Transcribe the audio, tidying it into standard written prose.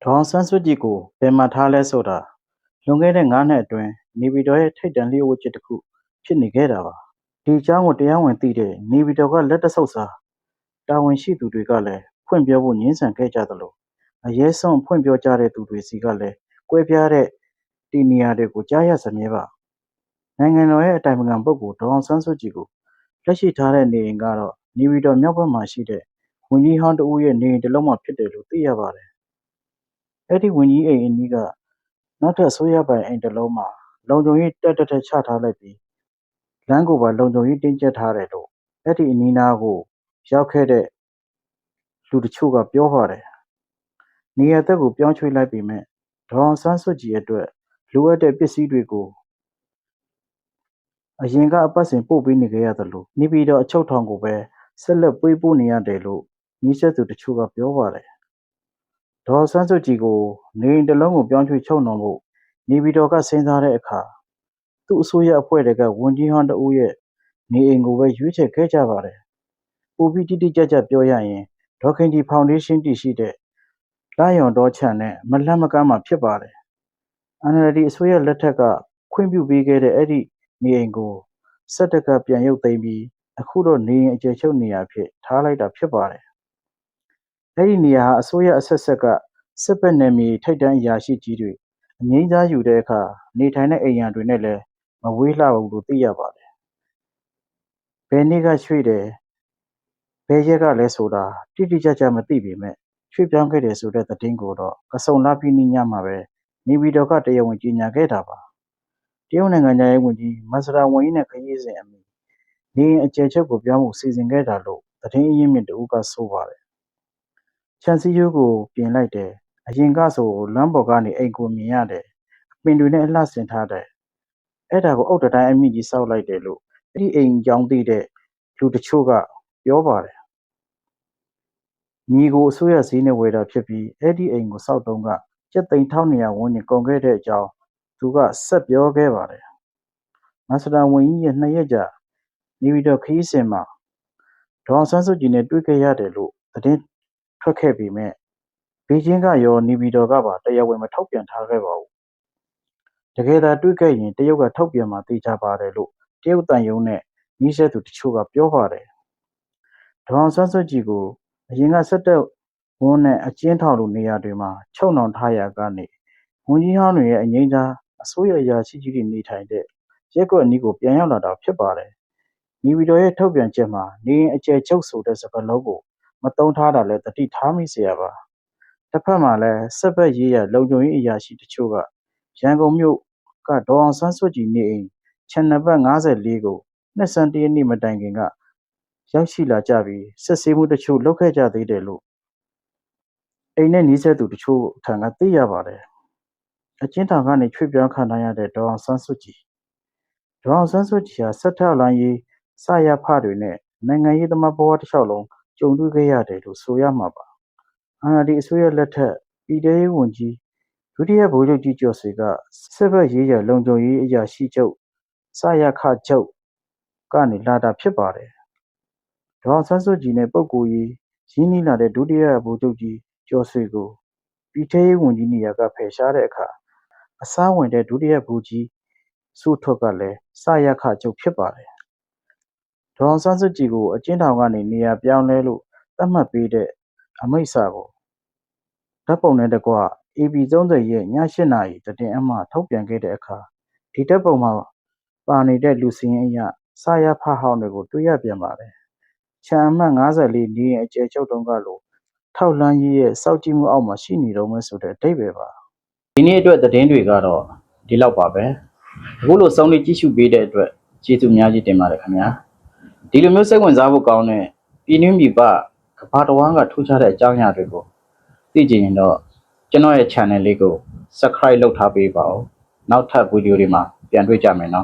ဒေါ်အောင်ဆန်းစုကြည်ကိုဘယ်မှာထားလဲဆိုတာလွန်ခဲ့တဲ့9နှစ်အတွင်းနေပြည်တော်ရဲ့ထိပ်တန်းလျှို့ဝှက်ချက်တစ်ခုဖြစ်နေခဲ့တာပါဒီအကြောင်းကိုတရားဝင်သိတဲ့နေပြည်တော်ကလက်တဆုပ်စာတာဝန်ရှိသူတွေကလည်းဖွင့်ပြောဖို့ငြင်းဆန်ခဲ့ကြသလိုအရေးဆုံးဖွင့်ပြောကြတဲ့သူတွေစီကလည်းကွဲပြားတဲ့ဒီနေရာတွေကိုကြားရစမြဲပါနိုင်ငံတော်ရဲ့အတိုင်ပင်ခံပုဂ္ဂိုလ်ဒေါ်အောင်ဆန်းစုကြည်ကိုလက်ရှိထားတဲ့နေအိမ်ကတော့နေပြည်တော်မြောက်ဘက်မှာရှိတဲ့ဝန်ကြီးဟောင်းတဦးရဲ့နေအိမ်တစ်လုံးမှာဖြစ်တယ်လို့သိရပါတယ်အဲ့ဒီဝန်ကြီးအိမ်အနီးကနောက်ထပ်ဆိုရပိုင်အိမ်တစ်လုံးမှာလုံခြုံရေးတက်ချထားလိုက်ပြီးလမ်းကိုပါလုံခြုံရေးတင်းကျပ်ထားတယ်လို့အဲ့ဒီအနီးနားကိုရောက်ခဲ့တဲ့လူတချို့ကပြောပါတယ်နေရာသက်ကိုပြောင်းရွှေ့လိုက်ပြီးမြဲဒေါ်အောင်ဆန်းစုကြည်အတွက်လိုအပ်တဲ့ပစ္စည်းတွေကိုအရင်ကအပတ်စဉ်ပို့ပေးနေကြရတယ်လို့နေပြည်တော်အချုပ်ထောင်ကိုပဲဆက်လက်ပေးပို့နေရတယ်လို့မြစ်ဆက်သူတချို့ကပြောပါတယ်ဒေါ်ဆန်းစုကြည်ကိုနေအိမ်တစ်လုံးကိုပြောင်းရွှေ့ချုပ်နှောင်ဖို့နေပြည်တော်ကစဉ်းစားတဲ့အခါသူ့အစိုးရအဖွဲ့တွေကဝန်ကြီးဟောင်းတဦးရဲ့နေအိမ်ကိုပဲရွေးချယ်ခဲ့ကြပါတယ်။ပိုပြီးတိတိကျကျပြောရရင်ဒေါ်ခင်ကြည်ဖောင်ဒေးရှင်းတည်ရှိတဲ့လာယွန်တော်ချန်နဲ့မလှမ်းမကမ်းမှာဖြစ်ပါတယ်။ NLD အစိုးရလက်ထက်ကခွင့်ပြုပေးခဲ့တဲ့အဲ့ဒီနေအိမ်ကိုစက်တကပြန်ရုပ်သိမ်းပြီးအခုတော့နေအိမ်အခြေချုပ်နေရာဖြစ်ထားလိုက်တာဖြစ်ပါတယ်။အဲ့ဒီနေရာဟာအစိုးရအဆက်ဆက်ကစစ်ဘက်နယ်မြေထိပ်တန်းအရာရှိကြီးတွေအငိမ့်စားယူတဲ့အခါနေထိုင်တဲ့အိမ်ရန်တွေနဲ့လည်းမဝေးလှဘူးလို့သိရပါတယ်။ဘယ်နေ့ကရွှေ့တယ်ဘယ်ရက်ကလဲဆိုတာတိတိကျကျမသိပေမဲ့ရွှေ့ပြောင်းခဲ့တယ်ဆိုတဲ့သတင်းကိုတော့ကစုံလာပြီးညမှာပဲနေပြည်တော်ကတရားဝင်ကြေညာခဲ့တာပါ။တရုတ်နိုင်ငံသားရေးဝန်ကြီးမဆရာဝန်ကြီးနဲ့ခရီးစဉ်အမိနေအကျယ်ချုပ်ကိုပြောင်းဖို့စီစဉ်ခဲ့တာလို့သတင်းအရင်းမြစ်တဦးကဆိုပါတယ်။ချန်စီယိုးကိုပြင်လိုက်တယ်အရင်ကဆိုလမ်းပေါ်ကနေအိမ်ကိုမြင်ရတယ်အပင်တွေနဲ့အလှဆင်ထားတယ်အဲ့ဒါကိုအုတ်တတိုင်းအမြင့်ကြီးစောက်လိုက်တယ်လို့အဲ့ဒီအိမ်ကြောင်းသိတဲ့လူတချို့ကပြောပါတယ်ညီကိုအစိုးရဈေးနဲ့ဝယ်တာဖြစ်ပြီးအဲ့ဒီအိမ်ကိုစောက်တုံးကကျပ်သိန်း1200ဝန်းကျင်ကုန်ခဲ့တဲ့အကြောင်းသူကဆက်ပြောခဲ့ပါတယ်မဆရာဝန်ကြီးရဲ့2ရက်ကြာနေပြီးတော့ခရီးစဉ်မှာဒေါ်ဆန်းစုကြည်နဲ့တွေ့ခဲ့ရတယ်လို့သတင်းထွက်ခဲ့ပြီးမြဲဘေကျင်းကရောနေပြည်တော်ကပါတရားဝင်မထုတ်ပြန်ထားခဲ့ပါဘူးတကယ်သာတွေ့ခဲ့ရင်တရုတ်ကထုတ်ပြန်မှသိကြပါတယ်လို့တရုတ်တန်ယုံနဲ့မြစ်ဆက်သူတချို့ကပြောပါတယ်ဒေါ်ဆန်းစုကြည်ကိုအရင်ကစစ်တပ်ဝန်နဲ့အကျဉ်းထောင်လိုနေရာတွေမှာချုပ်နှောင်ထားရကနေဝန်ကြီးဟောင်းတွေရဲ့အငိမ့်စားအစိုးရအရာရှိကြီးတွေနေထိုင်တဲ့ရက်ကွက်အနီးကိုပြန်ရောက်လာတာဖြစ်ပါတယ်နေပြည်တော်ရဲ့ထုတ်ပြန်ချက်မှာနေအကျယ်ချုပ်ဆိုတဲ့စကားလုံးကိုမတုံးထားတာလည်းတတိထားမိเสียပါတစ်ဖက်မှာလည်းစစ်ဘက်ရေးရလုံခြုံရေးအရာရှိတချို့ကရန်ကုန်မြို့ကဒေါ်အောင်ဆန်းစုကြည်နေအိမ်ချန်နံပါတ်54ကိုနှစ်စံတရနေ့မတိုင်ခင်ကရောက်ရှိလာကြပြီးစစ်ဆေးမှုတချို့လုပ်ခဲ့ကြသေးတယ်လို့အိမ်နဲ့နီးစပ်သူတချို့ထံကသိရပါတယ်အကျဉ်းထောင်ကနေချွေပြောင်းခံထားရတဲ့ဒေါ်အောင်ဆန်းစုကြည်ဟာဆက်ထောက်လိုင်းရေးစရဖတွေနဲ့နိုင်ငံရေးသမားဘဝတစ်လျှောက်လုံးကြုံတွေ့ခဲ့ရတယ်လို့ဆိုရမှာပါNLD အစိုးရလက်ထက်ပြည်ထောင်ရေးဝန်ကြီးဒုတိယဗိုလ်ချုပ်ကြီးကျော်ဆွေကစစ်ဘက်ရေးရလုံခြုံရေးအရာရှိချုပ်စရခချုပ်ကနေလာတာဖြစ်ပါတယ်ဒေါ်ဆန်းစုကြည်နဲ့ပုဂ္ဂိုလ်ရေးရင်းနှီးလာတဲ့ဒုတိယဗိုလ်ချုပ်ကြီးကျော်ဆွေကိုပြည်ထောင်ရေးဝန်ကြီးနေရာကဖယ်ရှားတဲ့အခါအစားဝင်တဲ့ဒုတိယဗိုလ်ကြီးစုထွတ်ကလည်းစရခချုပ်ဖြစ်ပါတယ်ဒေါ်ဆန်းစုကြည်ကိုအကျဉ်းထောင်ကနေနေရာပြောင်းလဲလို့သတ်မှတ်ပေးတဲ့အမိန့်စာကိုဓာတ်ပုံနဲ့တကွ AP30 ရဲ့ည8နာရီတည်အမှထုတ်ပြန်ခဲ့တဲ့အခါဒီဓာတ်ပုံမှာပါနေတဲ့လူစင်းအရာစရဖဟောင်းတွေကိုတွေ့ရပြန်ပါတယ်ချန်အမှတ်54နေအကျယ်ချုပ်တုံးကလို့ထောက်လန်းကြီးရဲ့စောက်ကြည့်မှုအောက်မှာရှိနေတော့မှဆိုတဲ့အဓိပ္ပာယ်ပါဒီနေ့အတွက်သတင်းတွေကတော့ဒီလောက်ပါပဲအခုလိုစောင်းလေးကြည့်ရှုပေးတဲ့အတွက်ကျေးဇူးအများကြီးတင်ပါတယ်ခင်ဗျာဒီလိုမျိုးစိတ်ဝင်စားဖို့ကောင်းတဲ့ပြည်တွင်းပြည်ပကမ္ဘာတော်ဝန်ကထူးခြားတဲ့အကြောင်းအရာတွေကိုသိကြရင်တော့ကျွန်တော်ရဲ့ channel လေးကို subscribe လုပ်ထားပေးပါဦးနောက်ထပ်ဗီဒီယိုတွေမှာပြန်တွေ့ကြမယ်နော်